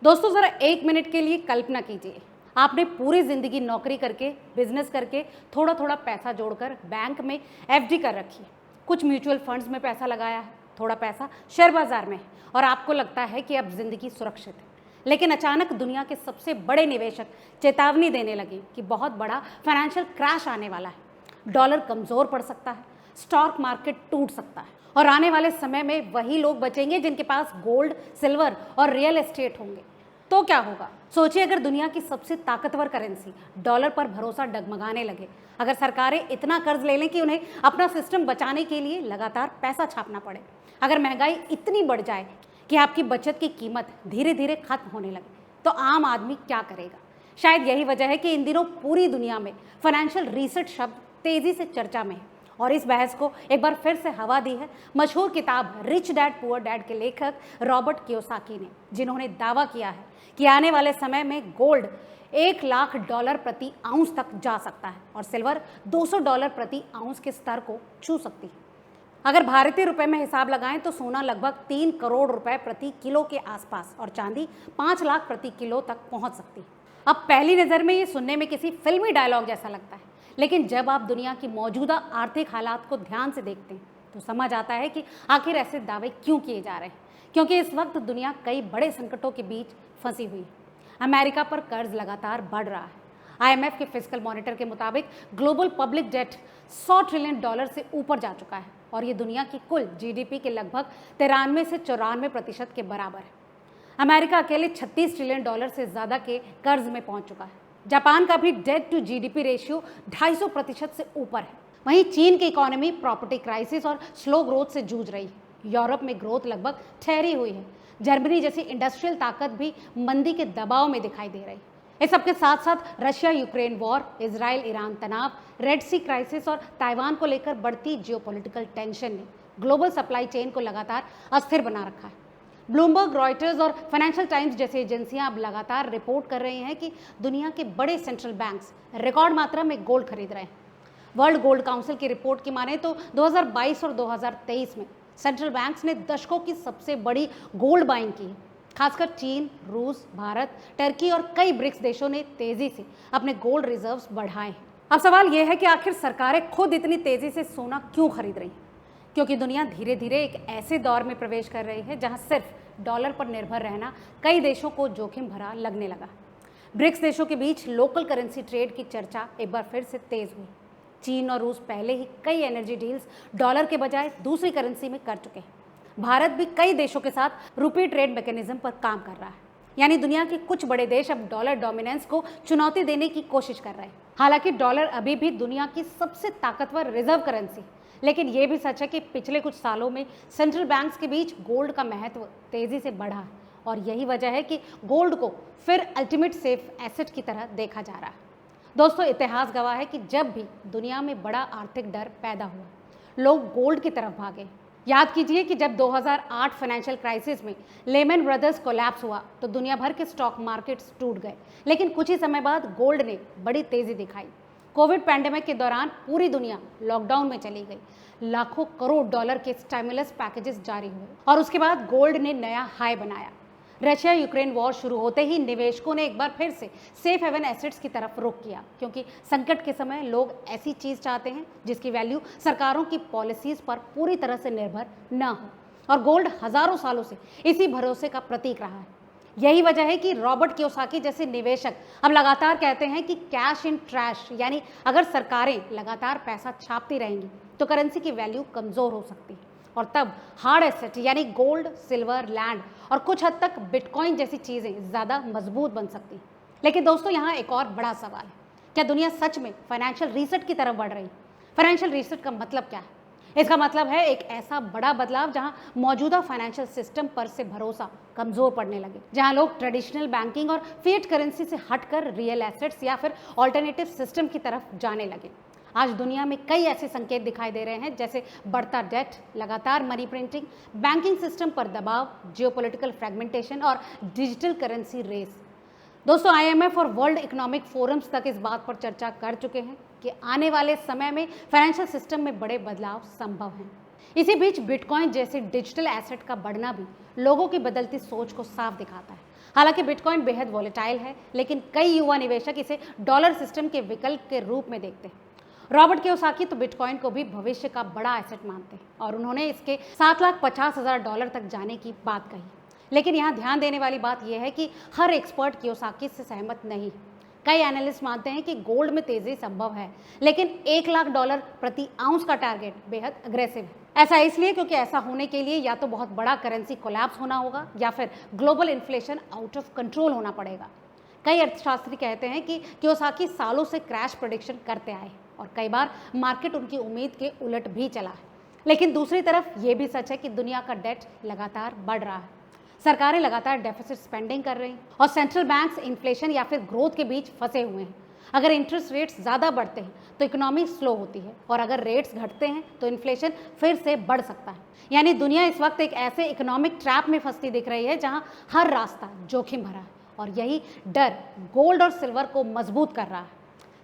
दोस्तों ज़रा एक मिनट के लिए कल्पना कीजिए, आपने पूरी ज़िंदगी नौकरी करके, बिजनेस करके, थोड़ा थोड़ा पैसा जोड़कर बैंक में एफडी कर रखी है, कुछ म्यूचुअल फंड्स में पैसा लगाया है, थोड़ा पैसा शेयर बाजार में है और आपको लगता है कि अब ज़िंदगी सुरक्षित है। लेकिन अचानक दुनिया के सबसे बड़े निवेशक चेतावनी देने लगे कि बहुत बड़ा फाइनेंशियल क्रैश आने वाला है, डॉलर कमज़ोर पड़ सकता है, स्टॉक मार्केट टूट सकता है और आने वाले समय में वही लोग बचेंगे जिनके पास गोल्ड, सिल्वर और रियल एस्टेट होंगे। तो क्या होगा? सोचिए, अगर दुनिया की सबसे ताकतवर करेंसी डॉलर पर भरोसा डगमगाने लगे, अगर सरकारें इतना कर्ज ले लें कि उन्हें अपना सिस्टम बचाने के लिए लगातार पैसा छापना पड़े, अगर महंगाई इतनी बढ़ जाए कि आपकी बचत की कीमत धीरे धीरे खत्म होने लगे, तो आम आदमी क्या करेगा? शायद यही वजह है कि इन दिनों पूरी दुनिया में फाइनेंशियल रीसेट शब्द तेजी से चर्चा में है और इस बहस को एक बार फिर से हवा दी है मशहूर किताब रिच डैड पुअर डैड के लेखक रॉबर्ट कियोसाकी ने, जिन्होंने दावा किया है कि आने वाले समय में गोल्ड $1,00,000 प्रति आउंस तक जा सकता है और सिल्वर $200 प्रति आउंस के स्तर को छू सकती है। अगर भारतीय रुपए में हिसाब लगाएं तो सोना लगभग 3 करोड़ रुपए प्रति किलो के आसपास और चांदी 5 लाख प्रति किलो तक पहुंच सकती है। अब पहली नज़र में ये सुनने में किसी फिल्मी डायलॉग जैसा लगता है, लेकिन जब आप दुनिया की मौजूदा आर्थिक हालात को ध्यान से देखते हैं तो समझ आता है कि आखिर ऐसे दावे क्यों किए जा रहे हैं। क्योंकि इस वक्त दुनिया कई बड़े संकटों के बीच फंसी हुई है। अमेरिका पर कर्ज लगातार बढ़ रहा है। आईएमएफ के फिस्कल मॉनिटर के मुताबिक ग्लोबल पब्लिक डेट $100 ट्रिलियन से ऊपर जा चुका है और ये दुनिया की कुल जीडीपी के लगभग 93 से 94% के बराबर है। अमेरिका अकेले $36 ट्रिलियन से ज़्यादा के कर्ज में पहुंच चुका है। जापान का भी डेट टू जीडीपी रेशियो 250% से ऊपर है। वहीं चीन की इकोनॉमी प्रॉपर्टी क्राइसिस और स्लो ग्रोथ से जूझ रही है। यूरोप में ग्रोथ लगभग ठहरी हुई है। जर्मनी जैसी इंडस्ट्रियल ताकत भी मंदी के दबाव में दिखाई दे रही है। इस सबके साथ साथ Russia Ukraine war, Israel Iran तनाव, रेड सी क्राइसिस और ताइवान को लेकर बढ़ती जियोपॉलिटिकल टेंशन ने ग्लोबल सप्लाई चेन को लगातार अस्थिर बना रखा है। ब्लूमबर्ग, रॉयटर्स और फाइनेंशियल टाइम्स जैसी एजेंसियां अब लगातार रिपोर्ट कर रही हैं कि दुनिया के बड़े सेंट्रल बैंक्स रिकॉर्ड मात्रा में गोल्ड खरीद रहे हैं। वर्ल्ड गोल्ड काउंसिल की रिपोर्ट की माने तो 2022 और 2023 में सेंट्रल बैंक्स ने दशकों की सबसे बड़ी गोल्ड बाइंग की है। खासकर चीन, रूस, भारत, टर्की और कई ब्रिक्स देशों ने तेजी से अपने गोल्ड रिजर्व्स बढ़ाए हैं। अब सवाल यह है कि आखिर सरकारें खुद इतनी तेजी से सोना क्यों खरीद रही हैं? क्योंकि दुनिया धीरे धीरे एक ऐसे दौर में प्रवेश कर रही है जहां सिर्फ डॉलर पर निर्भर रहना कई देशों को जोखिम भरा लगने लगा। ब्रिक्स देशों के बीच लोकल करेंसी ट्रेड की चर्चा एक बार फिर से तेज हुई। चीन और रूस पहले ही कई एनर्जी डील्स डॉलर के बजाय दूसरी करेंसी में कर चुके हैं। भारत भी कई देशों के साथ रुपी ट्रेड मैकेनिज्म पर काम कर रहा है। यानी दुनिया के कुछ बड़े देश अब डॉलर डोमिनेंस को चुनौती देने की कोशिश कर रहे हैं। हालांकि डॉलर अभी भी दुनिया की सबसे ताकतवर रिजर्व करेंसी, लेकिन यह भी सच है कि पिछले कुछ सालों में सेंट्रल बैंक्स के बीच गोल्ड का महत्व तेजी से बढ़ा है और यही वजह है कि गोल्ड को फिर अल्टीमेट सेफ एसेट की तरह देखा जा रहा है। दोस्तों, इतिहास गवाह है कि जब भी दुनिया में बड़ा आर्थिक डर पैदा हुआ, लोग गोल्ड की तरफ भागे। याद कीजिए कि जब 2008 फाइनेंशियल क्राइसिस में लेमन ब्रदर्स कोलैप्स हुआ तो दुनिया भर के स्टॉक मार्केट्स टूट गए, लेकिन कुछ ही समय बाद गोल्ड ने बड़ी तेजी दिखाई। कोविड पैंडेमिक के दौरान पूरी दुनिया लॉकडाउन में चली गई, लाखों करोड़ डॉलर के स्टिमुलस पैकेजेस जारी हुए और उसके बाद गोल्ड ने नया हाई बनाया। रशिया यूक्रेन वॉर शुरू होते ही निवेशकों ने एक बार फिर से सेफ हेवन एसेट्स की तरफ रुख किया, क्योंकि संकट के समय लोग ऐसी चीज चाहते हैं जिसकी वैल्यू सरकारों की पॉलिसीज पर पूरी तरह से निर्भर न हो, और गोल्ड हजारों सालों से इसी भरोसे का प्रतीक रहा है। यही वजह है कि रॉबर्ट कियोसाकी जैसे निवेशक अब लगातार कहते हैं कि कैश इन ट्रैश, यानी अगर सरकारें लगातार पैसा छापती रहेंगी तो करेंसी की वैल्यू कमजोर हो सकती है और तब हार्ड एसेट यानी गोल्ड, सिल्वर, लैंड और कुछ हद तक बिटकॉइन जैसी चीजें ज्यादा मजबूत बन सकती हैं। लेकिन दोस्तों, यहाँ एक और बड़ा सवाल है, क्या दुनिया सच में फाइनेंशियल रीसेट की तरफ बढ़ रही है? फाइनेंशियल रीसेट का मतलब क्या है? इसका मतलब है एक ऐसा बड़ा बदलाव जहां मौजूदा फाइनेंशियल सिस्टम पर से भरोसा कमजोर पड़ने लगे, जहां लोग ट्रेडिशनल बैंकिंग और फिएट करेंसी से हटकर रियल एसेट्स या फिर ऑल्टरनेटिव सिस्टम की तरफ जाने लगे। आज दुनिया में कई ऐसे संकेत दिखाई दे रहे हैं, जैसे बढ़ता डेट, लगातार मनी प्रिंटिंग, बैंकिंग सिस्टम पर दबाव, जियोपॉलिटिकल फ्रेगमेंटेशन और डिजिटल करेंसी रेस। दोस्तों, आईएमएफ और वर्ल्ड इकोनॉमिक फोरम्स तक इस बात पर चर्चा कर चुके हैं कि आने वाले समय में फाइनेंशियल सिस्टम में बड़े बदलाव संभव हैं। इसी बीच बिटकॉइन जैसे डिजिटल एसेट का बढ़ना भी लोगों की बदलती सोच को साफ दिखाता है। हालांकि बिटकॉइन बेहद वॉलेटाइल है, लेकिन कई युवा निवेशक इसे डॉलर सिस्टम के विकल्प के रूप में देखते हैं। रॉबर्ट कियोसाकी तो बिटकॉइन को भी भविष्य का बड़ा एसेट मानते हैं और उन्होंने इसके $7,50,000 तक जाने की बात कही। लेकिन यहाँ ध्यान देने वाली बात यह है कि हर एक्सपर्ट कियोसाकी से सहमत नहीं। कई एनालिस्ट मानते हैं कि गोल्ड में तेजी संभव है, लेकिन $1,00,000 प्रति आउंस का टारगेट बेहद अग्रेसिव है। ऐसा इसलिए क्योंकि ऐसा होने के लिए या तो बहुत बड़ा करेंसी कोलैप्स होना होगा या फिर global inflation out of control होना पड़ेगा। कई अर्थशास्त्री कहते हैं कि कियोसाकी सालों से क्रैश प्रेडिक्शन करते आए और कई बार मार्केट उनकी उम्मीद के उलट भी चला है। लेकिन दूसरी तरफ ये भी सच है कि दुनिया का डेट लगातार बढ़ रहा है, सरकारें लगातार डेफिसिट स्पेंडिंग कर रही हैं और सेंट्रल बैंक्स इन्फ्लेशन या फिर ग्रोथ के बीच फंसे हुए हैं। अगर इंटरेस्ट रेट्स ज़्यादा बढ़ते हैं तो इकोनॉमी स्लो होती है और अगर रेट्स घटते हैं तो इन्फ्लेशन फिर से बढ़ सकता है। यानी दुनिया इस वक्त एक ऐसे इकोनॉमिक ट्रैप में फंसती दिख रही है जहां हर रास्ता जोखिम भरा है और यही डर गोल्ड और सिल्वर को मजबूत कर रहा है।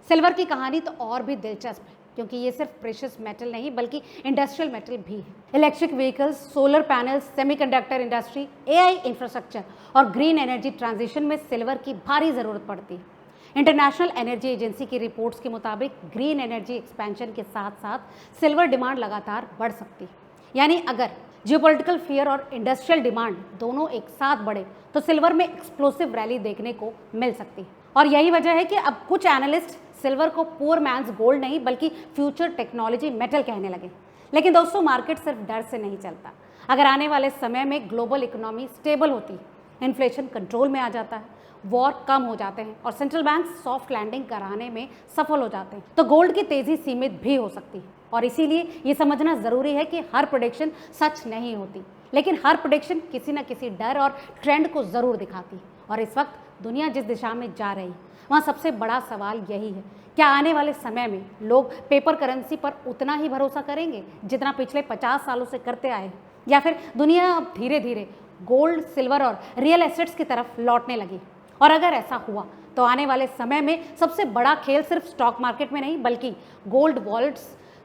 सिल्वर की कहानी तो और भी दिलचस्प है क्योंकि ये सिर्फ प्रेशियस मेटल नहीं बल्कि इंडस्ट्रियल मेटल भी है। Electric vehicles, solar panels, semiconductor industry, AI infrastructure और ग्रीन एनर्जी ट्रांजिशन में सिल्वर की भारी ज़रूरत पड़ती है। इंटरनेशनल एनर्जी एजेंसी की रिपोर्ट्स के मुताबिक ग्रीन एनर्जी एक्सपेंशन के साथ साथ सिल्वर डिमांड लगातार बढ़ सकती है। यानी अगर जियोपॉलिटिकल फियर और इंडस्ट्रियल डिमांड दोनों एक साथ बढ़े तो सिल्वर में एक्सप्लोसिव रैली देखने को मिल सकती है। और यही वजह है कि अब कुछ एनालिस्ट सिल्वर को पुअर मैन्स गोल्ड नहीं बल्कि फ्यूचर टेक्नोलॉजी मेटल कहने लगे। लेकिन दोस्तों, मार्केट सिर्फ डर से नहीं चलता। अगर आने वाले समय में ग्लोबल इकोनॉमी स्टेबल होती है, इन्फ्लेशन कंट्रोल में आ जाता है, वॉर कम हो जाते हैं और सेंट्रल बैंक सॉफ्ट लैंडिंग कराने में सफल हो जाते हैं तो गोल्ड की तेजी सीमित भी हो सकती है। और इसीलिए ये समझना ज़रूरी है कि हर प्रेडिक्शन सच नहीं होती, लेकिन हर प्रेडिक्शन किसी न किसी डर और ट्रेंड को ज़रूर दिखाती है। और इस वक्त दुनिया जिस दिशा में जा रही है वहाँ सबसे बड़ा सवाल यही है, क्या आने वाले समय में लोग पेपर करेंसी पर उतना ही भरोसा करेंगे जितना पिछले 50 सालों से करते आए, या फिर दुनिया अब धीरे धीरे गोल्ड, सिल्वर और रियल एसेट्स की तरफ लौटने लगी। और अगर ऐसा हुआ तो आने वाले समय में सबसे बड़ा खेल सिर्फ स्टॉक मार्केट में नहीं बल्कि gold wallets,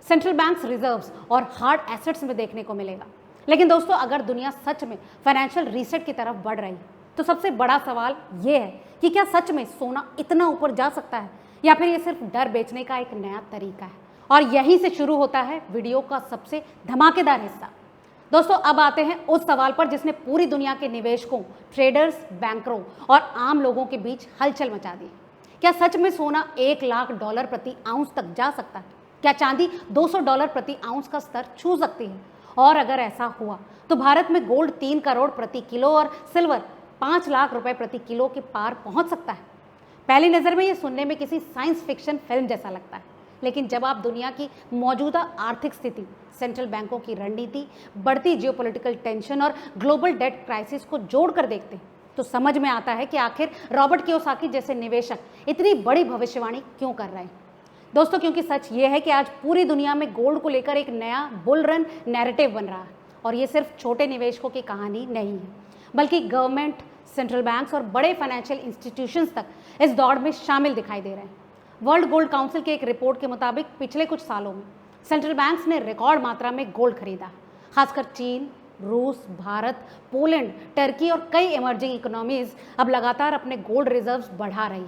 central banks reserves और हार्ड एसेट्स में देखने को मिलेगा। लेकिन दोस्तों, अगर दुनिया सच में फाइनेंशियल रीसेट की तरफ बढ़ रही है तो सबसे बड़ा सवाल ये है कि क्या सच में सोना इतना ऊपर जा सकता है या फिर ये सिर्फ डर बेचने का एक नया तरीका है। और यहीं से शुरू होता है वीडियो का सबसे धमाकेदार हिस्सा। दोस्तों, अब आते हैं उस सवाल पर जिसने पूरी दुनिया के निवेशकों, ट्रेडर्स, बैंकरों और आम लोगों के बीच हलचल मचा दी। क्या सच में सोना $1,00,000 प्रति आउंस तक जा सकता है? क्या चांदी $200 प्रति आउंस का स्तर छू सकती है? और अगर ऐसा हुआ तो भारत में गोल्ड 3 करोड़ प्रति किलो और सिल्वर 5 लाख रुपए प्रति किलो के पार पहुंच सकता है। पहली नज़र में ये सुनने में किसी साइंस फिक्शन फिल्म जैसा लगता है, लेकिन जब आप दुनिया की मौजूदा आर्थिक स्थिति, सेंट्रल बैंकों की रणनीति, बढ़ती जियोपॉलिटिकल टेंशन और ग्लोबल डेट क्राइसिस को जोड़कर देखते हैं तो समझ में आता है कि आखिर रॉबर्ट कियोसाकी जैसे निवेशक इतनी बड़ी भविष्यवाणी क्यों कर रहे हैं। दोस्तों, क्योंकि सच ये है कि आज पूरी दुनिया में गोल्ड को लेकर एक नया बुल रन नैरेटिव बन रहा है और ये सिर्फ छोटे निवेशकों की कहानी नहीं है बल्कि गवर्नमेंट, सेंट्रल बैंक्स और बड़े फाइनेंशियल इंस्टीट्यूशंस तक इस दौड़ में शामिल दिखाई दे रहे हैं। वर्ल्ड गोल्ड काउंसिल के एक रिपोर्ट के मुताबिक पिछले कुछ सालों में सेंट्रल बैंक्स ने रिकॉर्ड मात्रा में गोल्ड खरीदा। खासकर चीन, रूस, भारत, पोलैंड, टर्की और कई इमर्जिंग इकोनॉमीज अब लगातार अपने गोल्ड रिजर्व्स बढ़ा रही।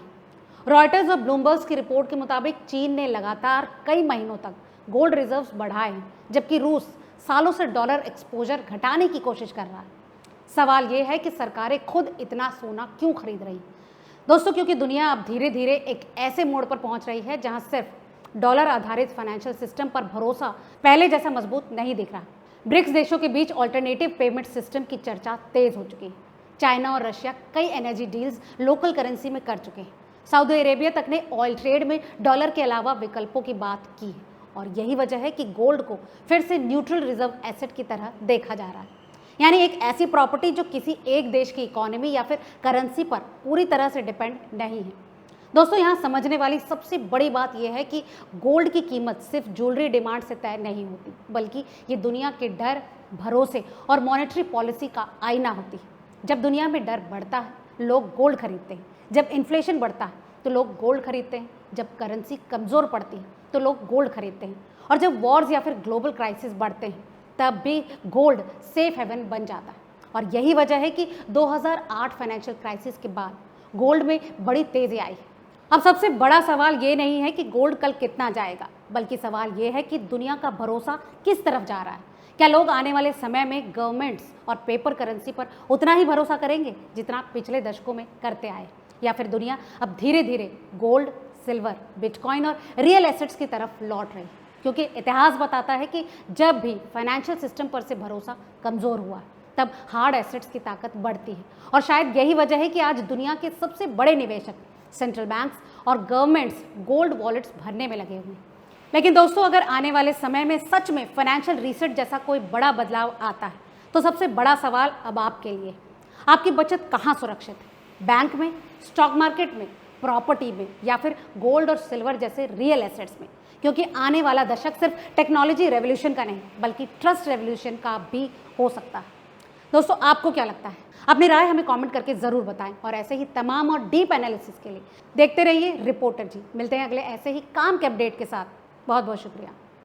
रॉयटर्स और ब्लूमबर्ग की रिपोर्ट के मुताबिक चीन ने लगातार कई महीनों तक गोल्ड रिजर्व्स बढ़ाए हैं, जबकि रूस सालों से डॉलर एक्सपोजर घटाने की कोशिश कर रहा है। सवाल ये है कि सरकारें खुद इतना सोना क्यों खरीद रही? दोस्तों, क्योंकि दुनिया अब धीरे धीरे एक ऐसे मोड़ पर पहुंच रही है जहां सिर्फ डॉलर आधारित फाइनेंशियल सिस्टम पर भरोसा पहले जैसा मजबूत नहीं दिख रहा। ब्रिक्स देशों के बीच ऑल्टरनेटिव पेमेंट सिस्टम की चर्चा तेज हो चुकी है। चाइना और रशिया कई एनर्जी डील्स लोकल करेंसी में कर चुके हैं। सऊदी अरेबिया तक ने ऑयल ट्रेड में डॉलर के अलावा विकल्पों की बात की है और यही वजह है कि गोल्ड को फिर से न्यूट्रल रिजर्व एसेट की तरह देखा जा रहा है, यानी एक ऐसी प्रॉपर्टी जो किसी एक देश की इकोनॉमी या फिर करेंसी पर पूरी तरह से डिपेंड नहीं है। दोस्तों, यहाँ समझने वाली सबसे बड़ी बात यह है कि गोल्ड की कीमत सिर्फ ज्वेलरी डिमांड से तय नहीं होती बल्कि ये दुनिया के डर, भरोसे और मॉनेटरी पॉलिसी का आईना होती है। जब दुनिया में डर बढ़ता है, लोग गोल्ड खरीदते हैं। जब इन्फ्लेशन बढ़ता है तो लोग गोल्ड खरीदते हैं। जब करेंसी कमज़ोर पड़ती है तो लोग गोल्ड खरीदते हैं। और जब वॉर्स या फिर ग्लोबल क्राइसिस बढ़ते हैं तब भी गोल्ड सेफ हेवन बन जाता है। और यही वजह है कि 2008 फाइनेंशियल क्राइसिस के बाद गोल्ड में बड़ी तेज़ी आई। अब सबसे बड़ा सवाल ये नहीं है कि गोल्ड कल कितना जाएगा, बल्कि सवाल ये है कि दुनिया का भरोसा किस तरफ जा रहा है। क्या लोग आने वाले समय में गवर्नमेंट्स और पेपर करेंसी पर उतना ही भरोसा करेंगे जितना पिछले दशकों में करते आए, या फिर दुनिया अब धीरे धीरे गोल्ड, सिल्वर, बिटकॉइन और रियल एसेट्स की तरफ लौट रही? क्योंकि इतिहास बताता है कि जब भी फाइनेंशियल सिस्टम पर से भरोसा कमज़ोर हुआ तब हार्ड एसेट्स की ताकत बढ़ती है। और शायद यही वजह है कि आज दुनिया के सबसे बड़े निवेशक, सेंट्रल बैंक्स और गवर्नमेंट्स गोल्ड वॉलेट्स भरने में लगे हुए हैं। लेकिन दोस्तों, अगर आने वाले समय में सच में फाइनेंशियल रीसेट जैसा कोई बड़ा बदलाव आता है तो सबसे बड़ा सवाल अब आपके लिए, आपकी बचत कहाँ सुरक्षित है? बैंक में, स्टॉक मार्केट में, प्रॉपर्टी में, या फिर गोल्ड और सिल्वर जैसे रियल एसेट्स में? क्योंकि आने वाला दशक सिर्फ टेक्नोलॉजी रेवोल्यूशन का नहीं बल्कि ट्रस्ट रेवोल्यूशन का भी हो सकता है। दोस्तों, आपको क्या लगता है? अपनी राय हमें कमेंट करके ज़रूर बताएं और ऐसे ही तमाम और डीप एनालिसिस के लिए देखते रहिए रिपोर्टर जी। मिलते हैं अगले ऐसे ही काम के अपडेट के साथ। बहुत बहुत शुक्रिया।